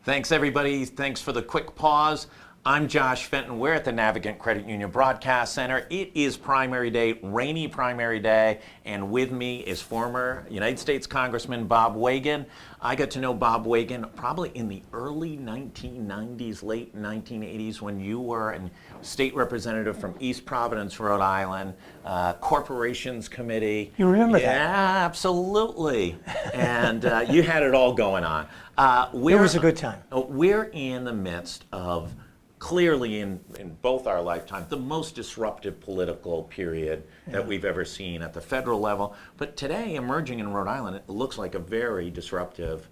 Thanks, everybody. Thanks for the quick pause. I'm Josh Fenton. We're at the Navigant Credit Union Broadcast Center. It is primary day, rainy primary day, and with me is former United States Congressman Bob Weygand. I got to know Bob Weygand probably in the early 1990s, late 1980s, when you were a state representative from East Providence, Rhode Island, Corporations Committee. You remember that? Yeah, absolutely. And you had it all going on. It was a good time. We're in the midst of, clearly in both our lifetimes, the most disruptive political period that we've ever seen at the federal level. But today, emerging in Rhode Island, it looks like a very disruptive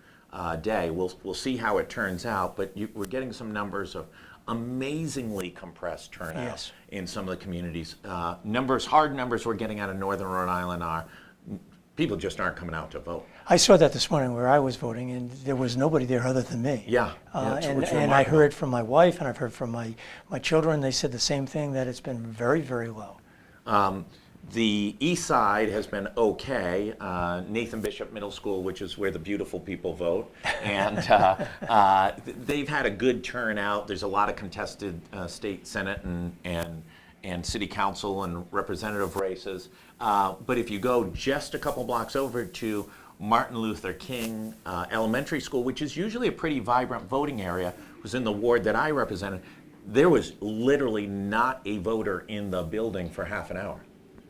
day. We'll see how it turns out, but we're getting some numbers of amazingly compressed turnout in some of the communities. Hard numbers we're getting out of Northern Rhode Island are people just aren't coming out to vote. I saw that this morning where I was voting, and there was nobody there other than me. And I heard from my wife, and I've heard from my children. They said the same thing, that it's been very, very low. The east side has been okay. Nathan Bishop Middle School, which is where the beautiful people vote, and they've had a good turnout. There's a lot of contested state senate and city council and representative races. But if you go just a couple blocks over to Martin Luther King Elementary School, which is usually a pretty vibrant voting area, was in the ward that I represented, there was literally not a voter in the building for half an hour.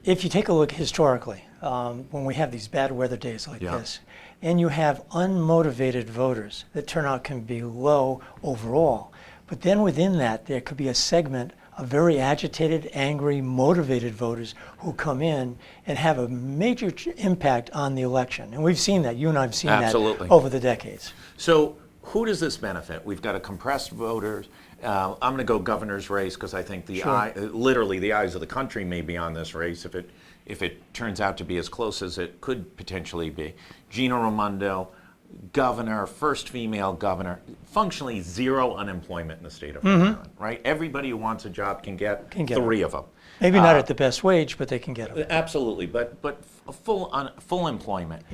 If you take a look historically, when we have these bad weather days like this, and you have unmotivated voters, the turnout can be low overall. But then within that, there could be a segment of very agitated, angry, motivated voters who come in and have a major impact on the election. And we've seen that. You and I have seen that over the decades. So who does this benefit? We've got a compressed voters. I'm going to go governor's race because I think literally the eyes of the country may be on this race if it turns out to be as close as it could potentially be. Gina Raimondo, governor, first female governor, functionally zero unemployment in the state of Rhode Island, right? Everybody who wants a job can get three of them. Maybe not at the best wage, but they can get them. Absolutely, but full employment.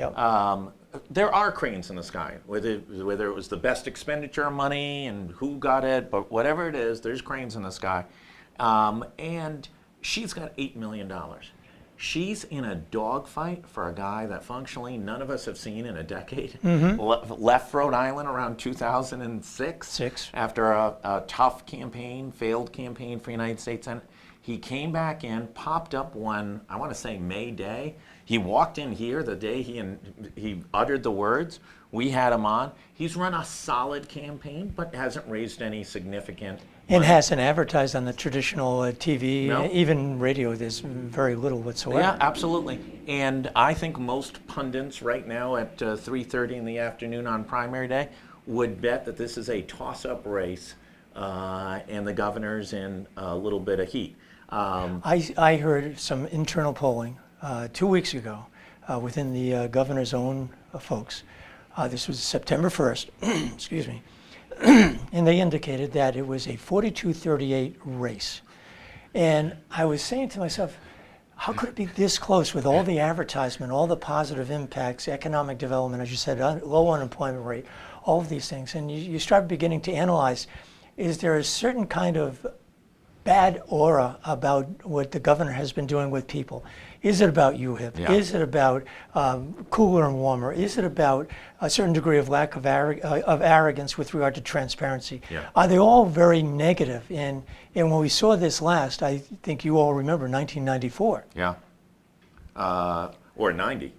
There are cranes in the sky, whether it was the best expenditure of money and who got it, but whatever it is, there's cranes in the sky. And she's got $8 million. She's in a dogfight for a guy that functionally none of us have seen in a decade. Left Rhode Island around 2006 after a tough campaign, failed campaign for United States Senate. He came back in, popped up one, I want to say May Day. He walked in here the day he uttered the words. We had him on. He's run a solid campaign, but hasn't raised any significant and hasn't advertised on the traditional TV, even radio. There's very little whatsoever. Yeah, absolutely. And I think most pundits right now at 3:30 in the afternoon on primary day would bet that this is a toss-up race, and the governor's in a little bit of heat. I heard some internal polling 2 weeks ago within the governor's own folks. This was September 1st, excuse me, and they indicated that it was a 42-38 race. And I was saying to myself, how could it be this close with all the advertisement, all the positive impacts, economic development, as you said, low unemployment rate, all of these things. And you start beginning to analyze, is there a certain kind of bad aura about what the governor has been doing with people? Is it about UHIP? Is it about cooler and warmer? Is it about a certain degree of lack of arrogance with regard to transparency? Are they all very negative? And when we saw this last, I think you all remember 1994. Or 90.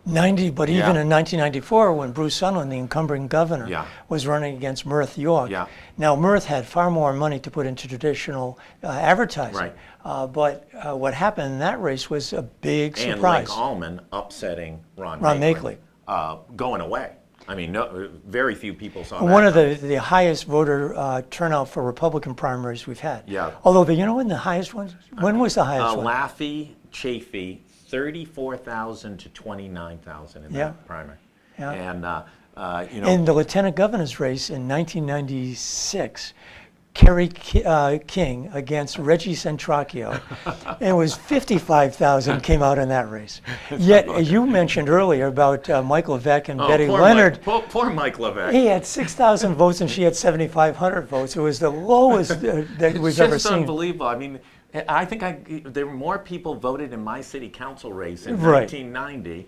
90, but even in 1994, when Bruce Sunland, the incumbent governor, was running against Murth York. Now, Murth had far more money to put into traditional advertising. But what happened in that race was a big surprise. And like Allman upsetting Ron Makeley. Going away. I mean, very few people saw that. One of the highest voter turnout for Republican primaries we've had. Although, you know when the highest one? When was the highest one? Laffey, Chafee, 34,000 to 29,000 in that primary. And in the lieutenant governor's race in 1996, Kerry King against Reggie Centracchio, and it was 55,000 came out in that race. Yet, you mentioned earlier about Mike Levesque and Betty Leonard. Poor Mike Levesque. He had 6,000 votes and she had 7,500 votes. It was the lowest that we've ever It's seen. just unbelievable. I mean, I think there were more people voted in my city council race in Right. 1990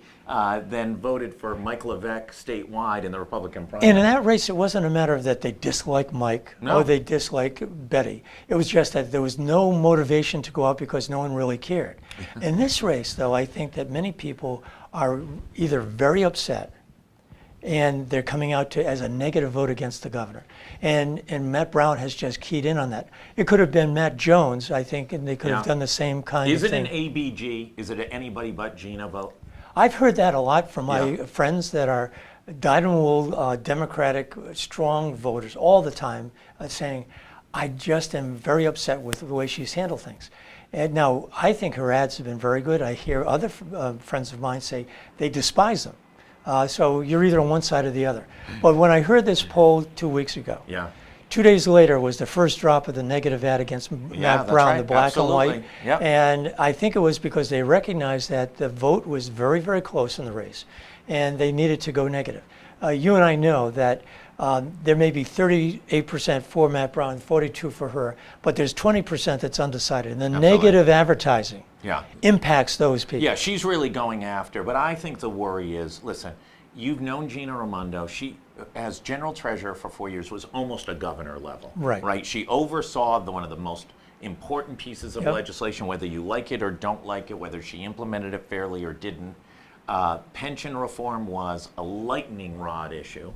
than voted for Mike Levesque statewide in the Republican primary. And in that race, it wasn't a matter of that they dislike Mike No. or they dislike Betty. It was just that there was no motivation to go out because no one really cared. In this race, though, I think that many people are either very upset and they're coming out to as a negative vote against the governor. And Matt Brown has just keyed in on that. It could have been Matt Jones, I think, and they could have done the same kind of Is it thing. an ABG? Is it an anybody but Gina vote? I've heard that a lot from my friends that are dyed-in-the-wool Democratic strong voters all the time, saying, I just am very upset with the way she's handled things. And now, I think her ads have been very good. I hear other friends of mine say they despise them. So you're either on one side or the other. But when I heard this poll 2 weeks ago, 2 days later was the first drop of the negative ad against Matt Brown, right. the black and white. Yep. And I think it was because they recognized that the vote was very, very close in the race, and they needed to go negative. You and I know that there may be 38% for Matt Brown, 42% for her, but there's 20% that's undecided. And the negative advertising impacts those people. Yeah, she's really going after. But I think the worry is, listen, you've known Gina Raimondo. She, as general treasurer for 4 years, was almost a governor level. Right. She oversaw one of the most important pieces of legislation, whether you like it or don't like it, whether she implemented it fairly or didn't. Pension reform was a lightning rod issue.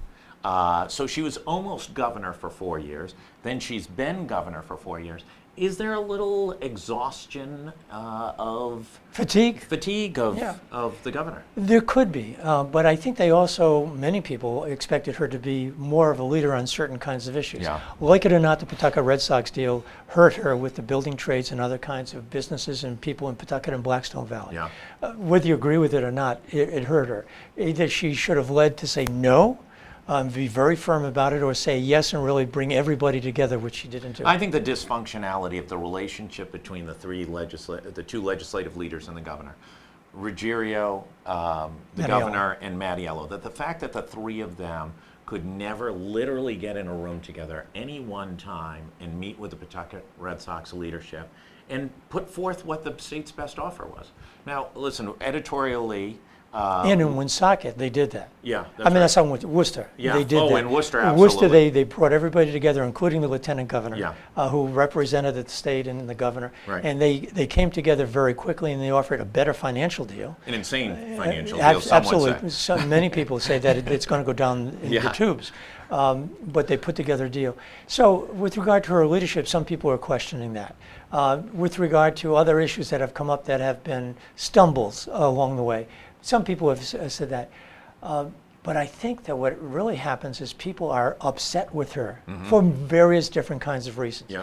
So she was almost governor for 4 years. Then she's been governor for 4 years. Is there a little exhaustion of fatigue of the governor? There could be, but I think they also, many people expected her to be more of a leader on certain kinds of issues. Like it or not, the Pawtucket Red Sox deal hurt her with the building trades and other kinds of businesses and people in Pawtucket and Blackstone Valley. Whether you agree with it or not, it hurt her. Either she should have led to say no, be very firm about it, or say yes and really bring everybody together, which she didn't do. I think the dysfunctionality of the relationship between the two legislative leaders and the governor, Ruggiero, the governor, and Mattiello, that the fact that the three of them could never literally get in a room together any one time and meet with the Pawtucket Red Sox leadership and put forth what the state's best offer was. Now, listen, editorially, and in Woonsocket, they did that. That's how Worcester. They did that. in Worcester, in absolutely. Worcester, they brought everybody together, including the lieutenant governor, who represented the state and the governor. And they came together very quickly, and they offered a better financial deal. An insane financial deal, some absolutely. would say. Many people say that it's going to go down in the tubes. But they put together a deal. So with regard to her leadership, some people are questioning that. With regard to other issues that have come up that have been stumbles along the way, some people have said that. But I think that what really happens is people are upset with her for various different kinds of reasons.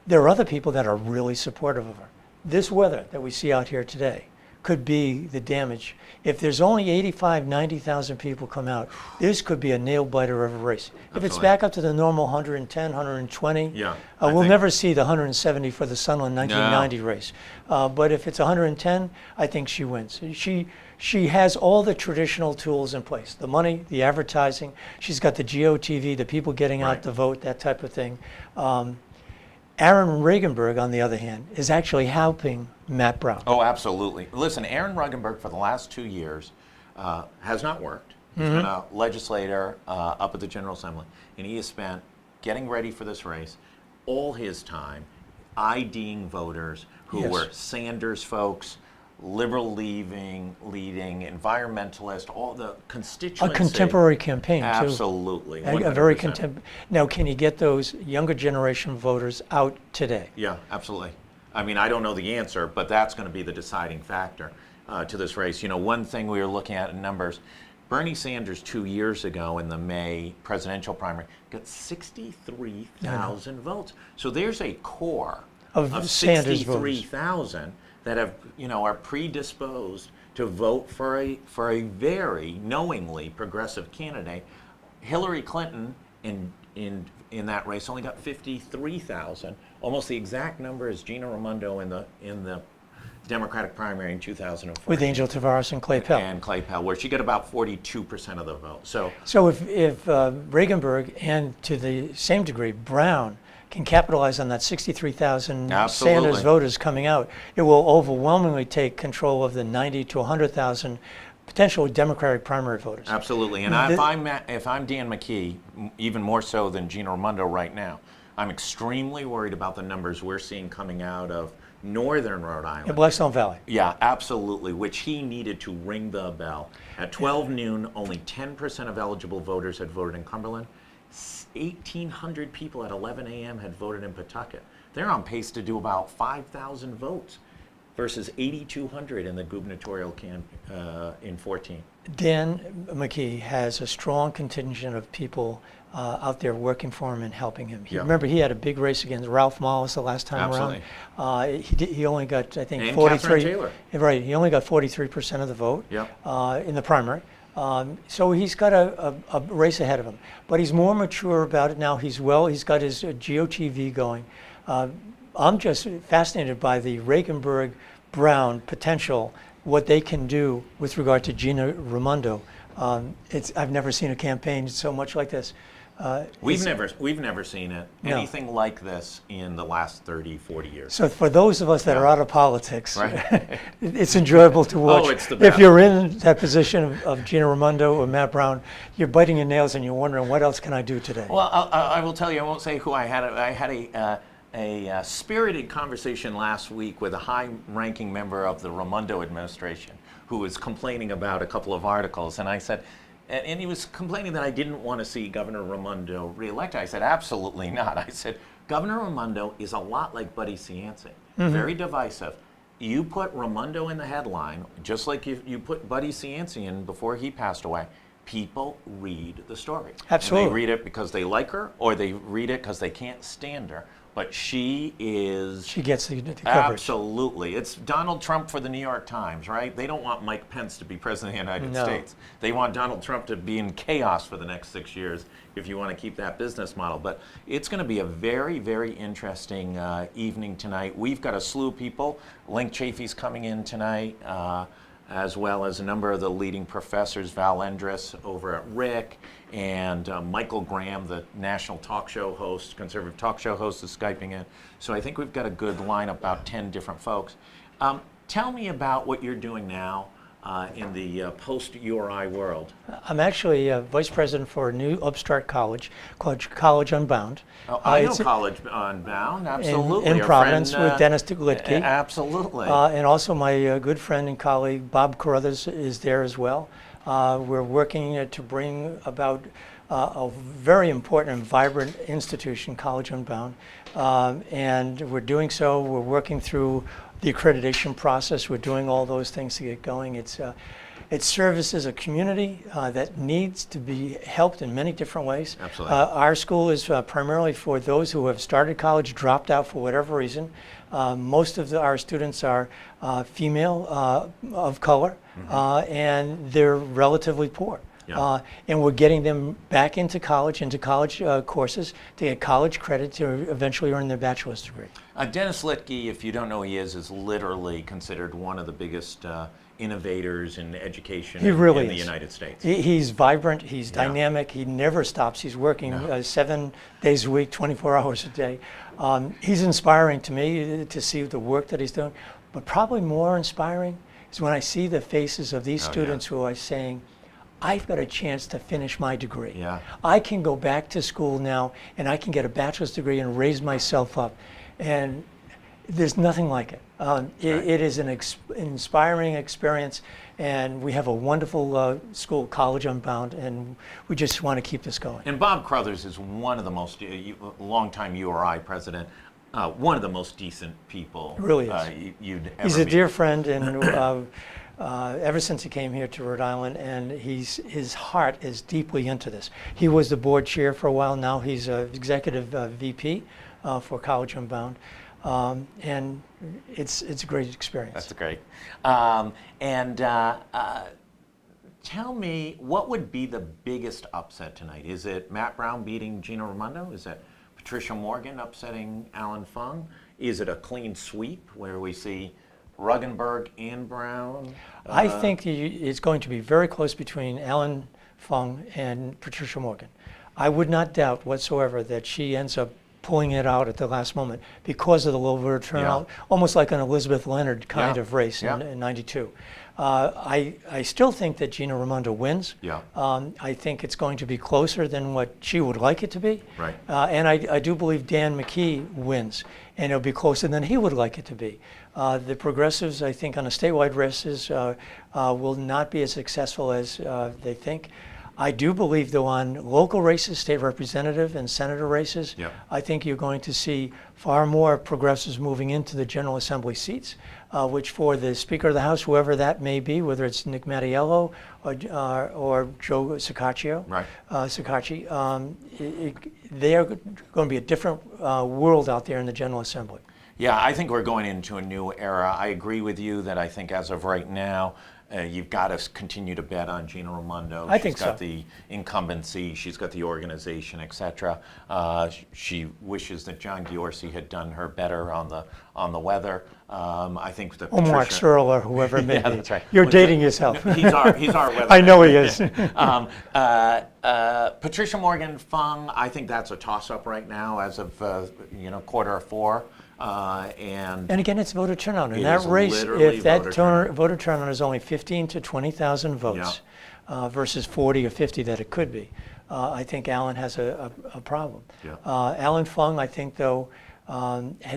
There are other people that are really supportive of her. This weather that we see out here today could be the damage. If there's only 85, 90,000 people come out, this could be a nail biter of a race. If it's back up to the normal 110, 120, we'll never see the 170 for the Sunland 1990 race. But if it's 110, I think she wins. She has all the traditional tools in place, the money, the advertising. She's got the GOTV, the people getting out to vote, that type of thing. Aaron Regenberg, on the other hand, is actually helping Matt Brown. Oh, absolutely. Listen, Aaron Regenberg for the last 2 years has not worked. He's been a legislator up at the General Assembly, and he has spent getting ready for this race all his time IDing voters who were Sanders folks, liberal leading, environmentalist, all the constituency. A contemporary campaign, too. Absolutely. A very contemporary. Now, can you get those younger generation voters out today? Yeah, absolutely. I mean, I don't know the answer, but that's going to be the deciding factor to this race. You know, one thing we were looking at in numbers, Bernie Sanders 2 years ago in the May presidential primary got 63,000 votes. So there's a core of 63,000 that have, are predisposed to vote for a very knowingly progressive candidate. Hillary Clinton and in that race only got 53,000, almost the exact number as Gina Raimondo in the Democratic primary in 2004. With Angel Tavares and Clay Pell. And Clay Pell, where she got about 42% of the vote. So if Reaganburg and to the same degree Brown can capitalize on that 63,000 Sanders voters coming out, it will overwhelmingly take control of the 90 to 100,000 potential Democratic primary voters. Absolutely, and if I'm Dan McKee, even more so than Gina Raimondo right now, I'm extremely worried about the numbers we're seeing coming out of northern Rhode Island. In Blackstone Valley. Yeah, absolutely, which he needed to ring the bell. At 12 noon, only 10% of eligible voters had voted in Cumberland. 1,800 people at 11 a.m. had voted in Pawtucket. They're on pace to do about 5,000 votes versus 8,200 in the gubernatorial in 14. Dan McKee has a strong contingent of people out there working for him and helping him. Remember, he had a big race against Ralph Mollis the last time around. He only got, I think, and 43. Taylor. Right, he only got 43% of the vote in the primary. So he's got a race ahead of him, but he's more mature about it now. He's got his GOTV going. I'm just fascinated by the Reaganburg Brown potential, what they can do with regard to Gina Raimondo. I've never seen a campaign so much like this. We've never seen anything like this in the last 30, 40 years. So for those of us that are out of politics, it's enjoyable to watch. Oh, it's the best. If you're in that position of Gina Raimondo or Matt Brown, you're biting your nails and you're wondering, what else can I do today? Well, I will tell you, I won't say who I had. I had a spirited conversation last week with a high-ranking member of the Raimondo administration who was complaining about a couple of articles, and I said, and he was complaining that I didn't want to see Governor Raimondo reelected. I said, absolutely not. I said, Governor Raimondo is a lot like Buddy Cianci, very divisive. You put Raimondo in the headline, just like you put Buddy Cianci in before he passed away. People read the story. Absolutely. And they read it because they like her, or they read it because they can't stand her. But she gets the coverage. Absolutely. It's Donald Trump for the New York Times, right? They don't want Mike Pence to be president of the United States. They want Donald Trump to be in chaos for the next 6 years if you want to keep that business model. But it's going to be a very, very interesting evening tonight. We've got a slew of people. Link Chafee's coming in tonight, as well as a number of the leading professors, Val Endres over at Rick, and Michael Graham, the national talk show host, conservative talk show host, is Skyping in. So I think we've got a good lineup, about 10 different folks. Tell me about what you're doing now in the post-URI world. I'm actually vice president for a new upstart college called College Unbound. Oh, I know College Unbound, absolutely. In Providence with Dennis Glitke. Absolutely. And also my good friend and colleague Bob Carruthers is there as well. We're working to bring about a very important and vibrant institution, College Unbound. And we're doing so. We're working through the accreditation process. We're doing all those things to get going. It services a community that needs to be helped in many different ways. Absolutely. Our school is primarily for those who have started college, dropped out for whatever reason. Most of our students are female of color, and they're relatively poor. Yeah. And we're getting them back into college courses to get college credit to eventually earn their bachelor's degree. Dennis Glitke, if you don't know who he is literally considered one of the biggest innovators in education in the United States. He's vibrant, he's dynamic, he never stops. He's working 7 days a week, 24 hours a day. He's inspiring to me to see the work that he's doing, but probably more inspiring is when I see the faces of these students who are saying, I've got a chance to finish my degree. Yeah. I can go back to school now and I can get a bachelor's degree and raise myself up. And there's nothing like it. It is an inspiring experience, and we have a wonderful school, College Unbound, and we just want to keep this going. And Bob Carruthers is one of the most, longtime URI president, one of the most decent people Really is. You'd ever He's a meet. dear friend, and ever since he came here to Rhode Island, and his heart is deeply into this. He was the board chair for a while. Now he's executive VP for College Unbound. And it's a great experience. That's great. Tell me, what would be the biggest upset tonight? Is it Matt Brown beating Gina Raimondo? Is it Patricia Morgan upsetting Alan Fung? Is it a clean sweep where we see Ruggenberg and Brown? I think it's going to be very close between Alan Fung and Patricia Morgan. I would not doubt whatsoever that she ends up pulling it out at the last moment because of the low voter turnout, almost like an Elizabeth Leonard kind of race in '92. I still think that Gina Raimondo wins. I think it's going to be closer than what she would like it to be. Right. And I do believe Dan McKee wins, and it'll be closer than he would like it to be. The progressives, I think, on the statewide races will not be as successful as they think. I do believe, though, on local races, state representative and senator races, I think you're going to see far more progressives moving into the General Assembly seats, which for the Speaker of the House, whoever that may be, whether it's Nick Mattiello or Joe Sacaccio, they are going to be a different world out there in the General Assembly. Yeah, I think we're going into a new era. I agree with you that I think as of right now, you've got to continue to bet on Gina Raimondo. I think so. She's got the incumbency, she's got the organization, etc. She wishes that John Giorgi had done her better on the weather. I think that Mark Searle or whoever it may be. That's right. You're dating yourself. He's our weather. I know he is. Patricia Morgan Fung, I think that's a toss-up right now as of 3:45. And again, it's voter turnout. In that race, if that voter turnout is only 15 to 20,000 votes versus 40 or 50 that it could be, I think Alan has a problem. Alan Fung, I think, though,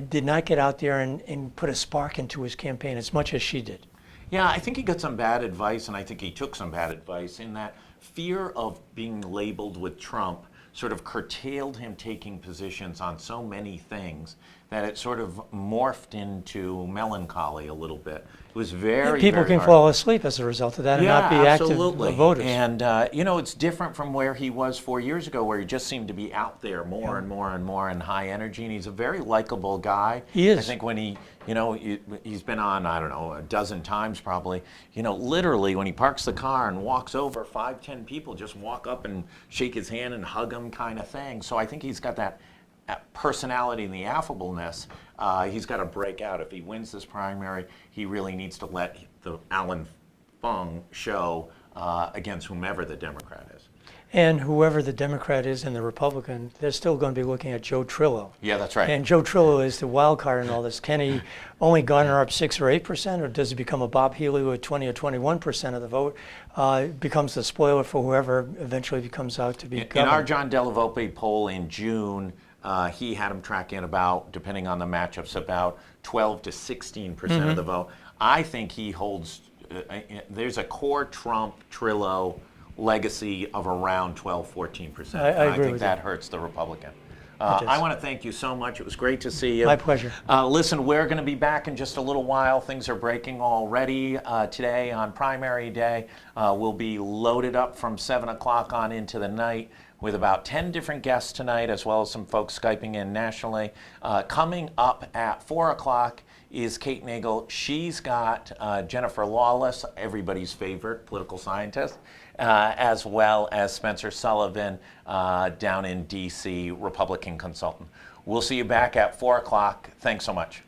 did not get out there and put a spark into his campaign as much as she did. Yeah, I think he got some bad advice, and I think he took some bad advice in that fear of being labeled with Trump sort of curtailed him taking positions on so many things that it sort of morphed into melancholy a little bit. It was very, people very can hard. fall asleep as a result of that and not be absolutely. active voters. And it's different from where he was 4 years ago, where he just seemed to be out there more and more and more and high energy. And he's a very likable guy. He is. I think when he's been on, I don't know, a dozen times probably. Literally when he parks the car and walks over, 5-10 people just walk up and shake his hand and hug him, kind of thing. So I think he's got that personality and the affableness. He's got to break out. If he wins this primary, he really needs to let the Alan Fung show against whomever the Democrat is. And whoever the Democrat is and the Republican, they're still going to be looking at Joe Trillo. Yeah, that's right. And Joe Trillo is the wild card in all this. Can he only garner up 6 or 8%, or does he become a Bob Healy with 20 or 21% of the vote? Becomes the spoiler for whoever eventually becomes out to be governor. In our John Della Volpe poll in June, he had him tracking about, depending on the matchups, about 12 to 16% of the vote. I think he holds, there's a core Trump-Trillo legacy of around 12-14%. I agree think with that you. hurts the Republican. I want to thank you so much. It was great to see you. My pleasure. Listen, we're going to be back in just a little while. Things are breaking already today on primary day. We'll be loaded up from 7 o'clock on into the night with about 10 different guests tonight, as well as some folks Skyping in nationally. Coming up at 4 o'clock is Kate Nagel. She's got Jennifer Lawless, everybody's favorite political scientist, as well as Spencer Sullivan down in D.C., Republican consultant. We'll see you back at 4 o'clock. Thanks so much.